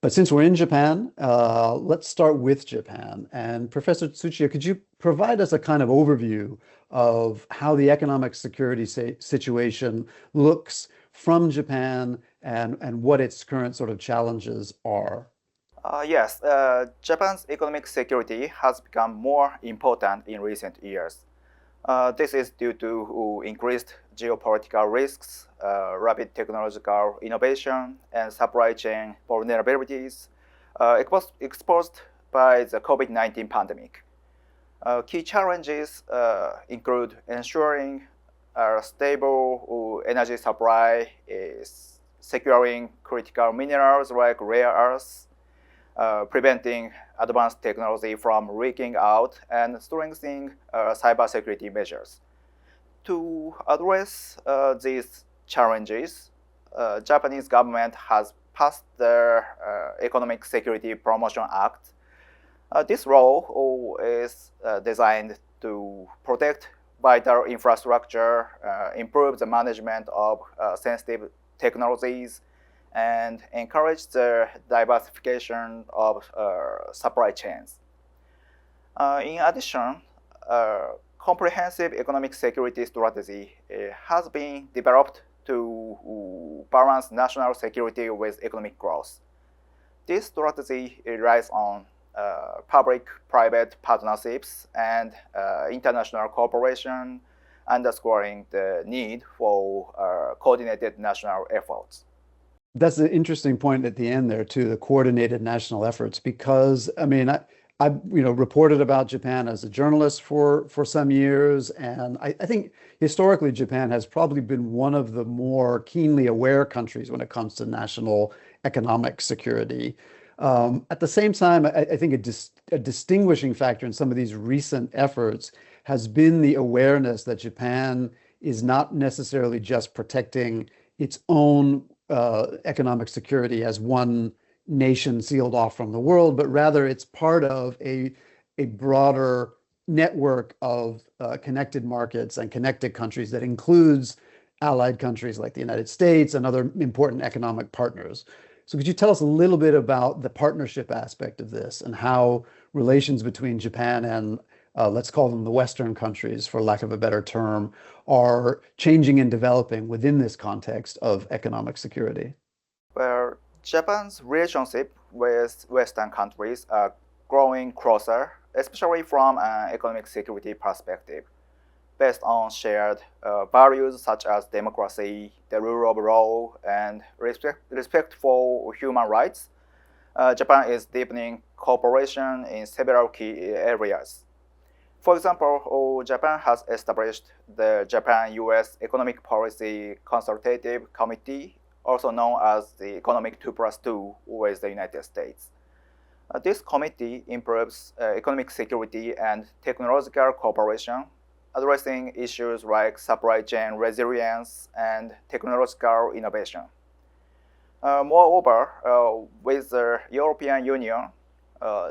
But since we're in Japan, let's start with Japan. And Professor Tsuchiya, could you provide us a kind of overview of how the economic security situation looks from Japan and what its current sort of challenges are? Yes, Japan's economic security has become more important in recent years. This is due to increased geopolitical risks, rapid technological innovation, and supply chain vulnerabilities exposed by the COVID-19 pandemic. Key challenges include ensuring a stable energy supply, securing critical minerals like rare earths, preventing advanced technology from leaking out, and strengthening cybersecurity measures. To address these challenges, Japanese government has passed the Economic Security Promotion Act. This law is designed to protect vital infrastructure, improve the management of sensitive technologies, and encourage the diversification of supply chains. In addition, comprehensive economic security strategy has been developed to balance national security with economic growth. This strategy relies on public-private partnerships and international cooperation, underscoring the need for coordinated national efforts. That's an interesting point at the end there too, the coordinated national efforts, because I mean, I've reported about Japan as a journalist for some years, and I think historically Japan has probably been one of the more keenly aware countries when it comes to national economic security. At the same time, I think a distinguishing factor in some of these recent efforts has been the awareness that Japan is not necessarily just protecting its own economic security as one nation sealed off from the world, but rather it's part of a broader network of connected markets and connected countries that includes allied countries like the United States and other important economic partners. So could you tell us a little bit about the partnership aspect of this and how relations between Japan and let's call them the Western countries, for lack of a better term, are changing and developing within this context of economic security? Where Japan's relationship with Western countries are growing closer, especially from an economic security perspective, based on shared values such as democracy, the rule of law, and respect for human rights. Japan is deepening cooperation in several key areas. For example, Japan has established the Japan-US Economic Policy Consultative Committee, also known as the Economic 2+2 with the United States. This committee improves economic security and technological cooperation, addressing issues like supply chain resilience and technological innovation. Moreover, with the European Union,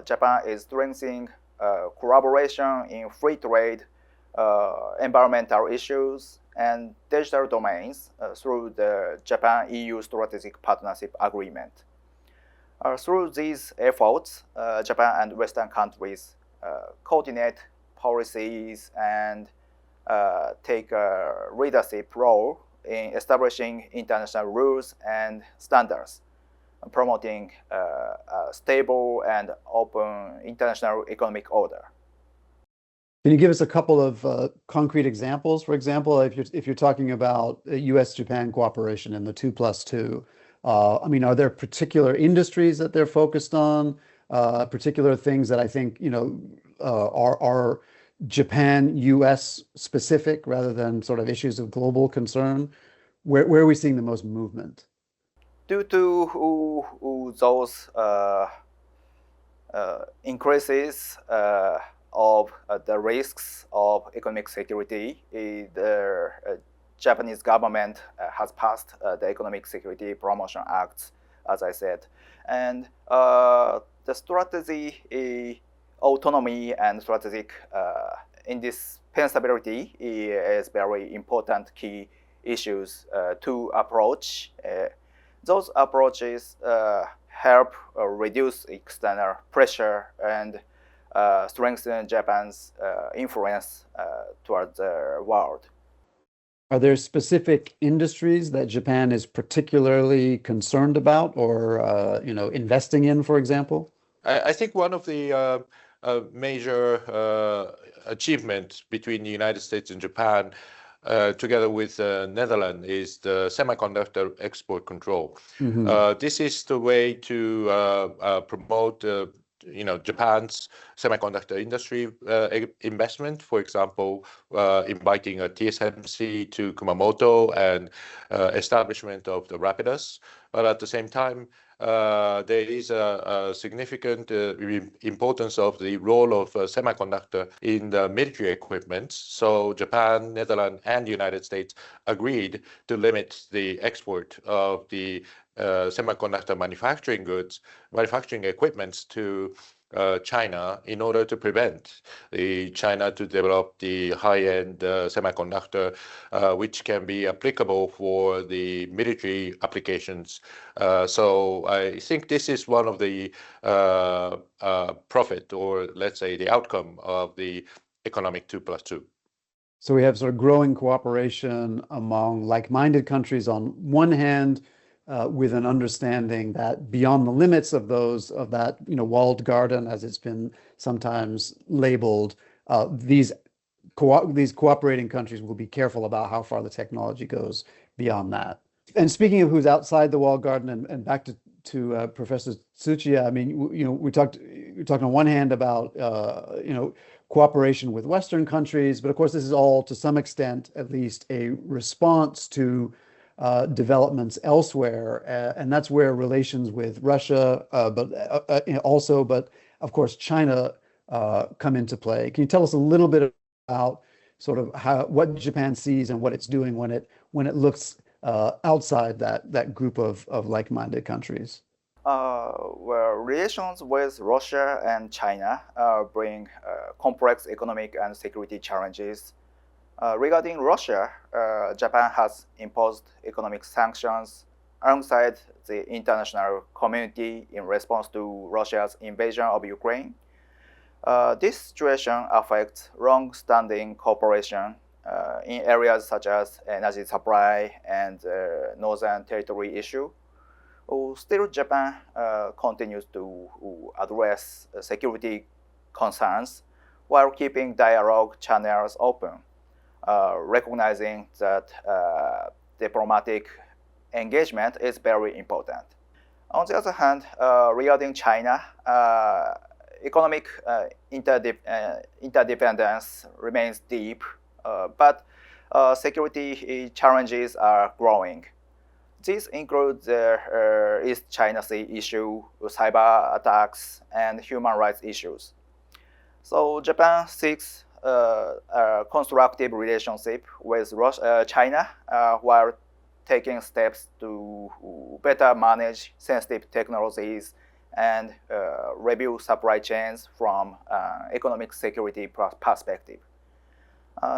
Japan is strengthening collaboration in free trade, environmental issues, and digital domains through the Japan-EU Strategic Partnership Agreement. Through these efforts, Japan and Western countries coordinate policies and take a leadership role in establishing international rules and standards, promoting a stable and open international economic order. Can you give us a couple of concrete examples? For example, if you're talking about U.S.-Japan cooperation in the 2+2, I mean, are there particular industries that they're focused on, particular things that I think, are Japan-US specific rather than sort of issues of global concern? Where are we seeing the most movement? Due to those increases of the risks of economic security, the Japanese government has passed the Economic Security Promotion Act, as I said. And the strategy autonomy and strategic indispensability is very important key issues to approach. Those approaches help reduce external pressure and strengthen Japan's influence towards the world. Are there specific industries that Japan is particularly concerned about or investing in, for example? I think one of the major achievements between the United States and Japan, together with Netherlands, is the semiconductor export control. This is the way to promote Japan's semiconductor industry investment, for example, inviting a TSMC to Kumamoto and establishment of the Rapidus. But at the same time, there is a significant importance of the role of semiconductor in the military equipment. So Japan, Netherlands, and the United States agreed to limit the export of the semiconductor manufacturing equipments to China in order to prevent China to develop the high-end semiconductor, which can be applicable for the military applications. So I think this is one of the profit, or let's say the outcome of the economic 2+2. So we have sort of growing cooperation among like-minded countries on one hand, with an understanding that beyond the limits of that walled garden, as it's been sometimes labeled, these cooperating countries will be careful about how far the technology goes beyond that. And speaking of who's outside the walled garden, and back to Professor Tsuchiya, I mean, we're talking on one hand about cooperation with Western countries, but of course this is all to some extent at least a response to developments elsewhere, and that's where relations with Russia, but of course China come into play. Can you tell us a little bit about sort of what Japan sees and what it's doing when it looks outside that group of like-minded countries? Well, relations with Russia and China bring complex economic and security challenges. Regarding Russia, Japan has imposed economic sanctions alongside the international community in response to Russia's invasion of Ukraine. This situation affects long-standing cooperation in areas such as energy supply and Northern Territory issue. Still, Japan continues to address security concerns while keeping dialogue channels open, recognizing that diplomatic engagement is very important. On the other hand, regarding China, economic interdependence remains deep, but security challenges are growing. These include the East China Sea issue, cyber attacks, and human rights issues. So Japan seeks a constructive relationship with China while taking steps to better manage sensitive technologies and review supply chains from economic security perspective.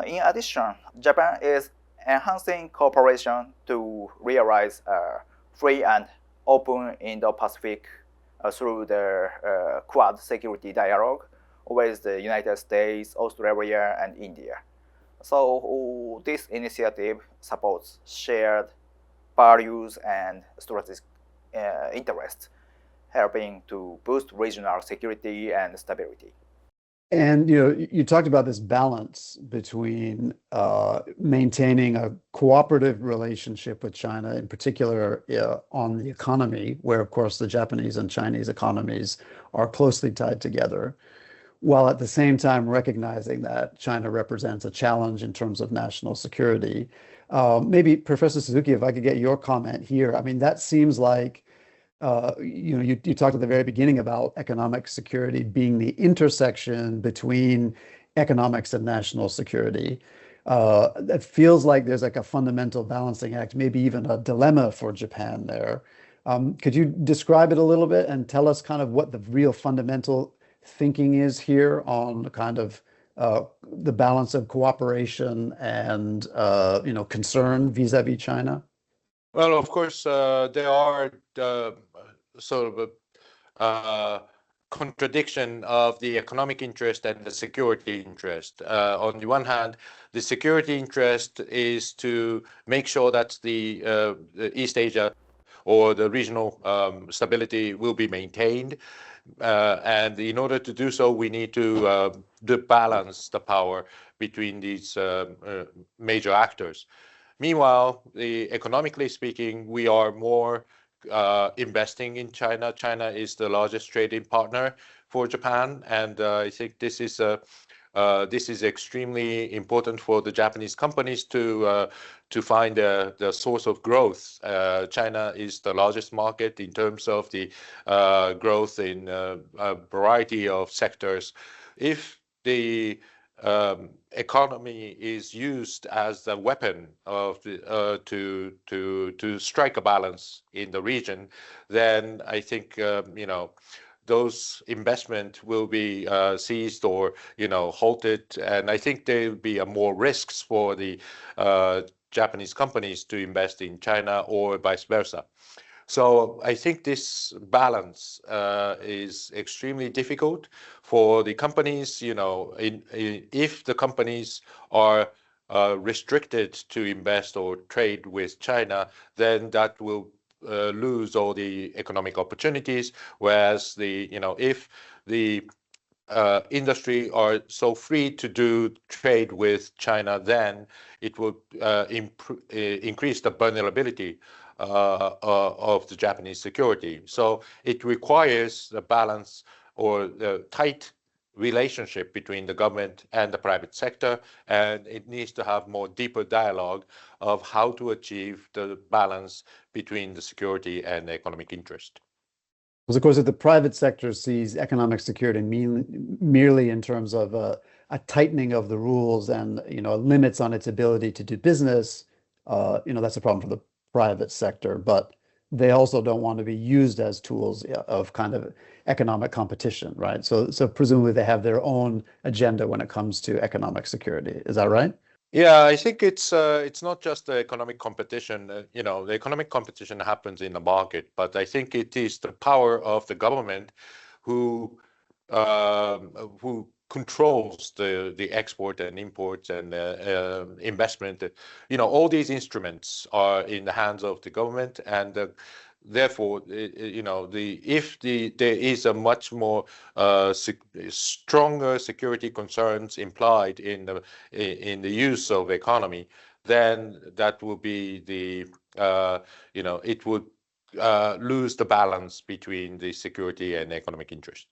In addition, Japan is enhancing cooperation to realize a free and open Indo-Pacific through the Quad security dialogue with the United States, Australia, and India. So this initiative supports shared values and strategic interests, helping to boost regional security and stability. And you talked about this balance between maintaining a cooperative relationship with China, in particular on the economy, where of course the Japanese and Chinese economies are closely tied together, while at the same time recognizing that China represents a challenge in terms of national security. Maybe Professor Suzuki, if I could get your comment here. I mean, that seems like you talked at the very beginning about economic security being the intersection between economics and national security. It feels like there's like a fundamental balancing act, maybe even a dilemma for Japan there. Could you describe it a little bit and tell us kind of what the real fundamental thinking is here on kind of the balance of cooperation and concern vis-a-vis China? Well, of course, there are sort of a contradiction of the economic interest and the security interest. On the one hand, the security interest is to make sure that the East Asia or the regional stability will be maintained. And in order to do so, we need to balance the power between these major actors. Meanwhile, economically speaking, we are more investing in China. China is the largest trading partner for Japan, and I think this is extremely important for the Japanese companies to find the source of growth. China is the largest market in terms of the growth in a variety of sectors. If the economy is used as a weapon of to strike a balance in the region, then I think those investment will be seized or halted, and I think there will be more risks for the Japanese companies to invest in China or vice versa. So I think this balance is extremely difficult for the companies. If the companies are restricted to invest or trade with China, then that will lose all the economic opportunities. Whereas if the industry are so free to do trade with China, then it will increase the vulnerability of the Japanese security. So it requires the balance or the tight relationship between the government and the private sector, and it needs to have more deeper dialogue of how to achieve the balance between the security and economic interest. Because of course, if the private sector sees economic security merely in terms of a tightening of the rules and limits on its ability to do business, that's a problem for the private sector. But they also don't want to be used as tools of kind of economic competition, right? So presumably they have their own agenda when it comes to economic security. Is that right? Yeah, I think it's not just the economic competition. The economic competition happens in the market, but I think it is the power of the government who controls the export and imports and investment. All these instruments are in the hands of the government, and therefore, if there is a much more stronger security concerns implied in the use of economy, then that will be it would lose the balance between the security and economic interest.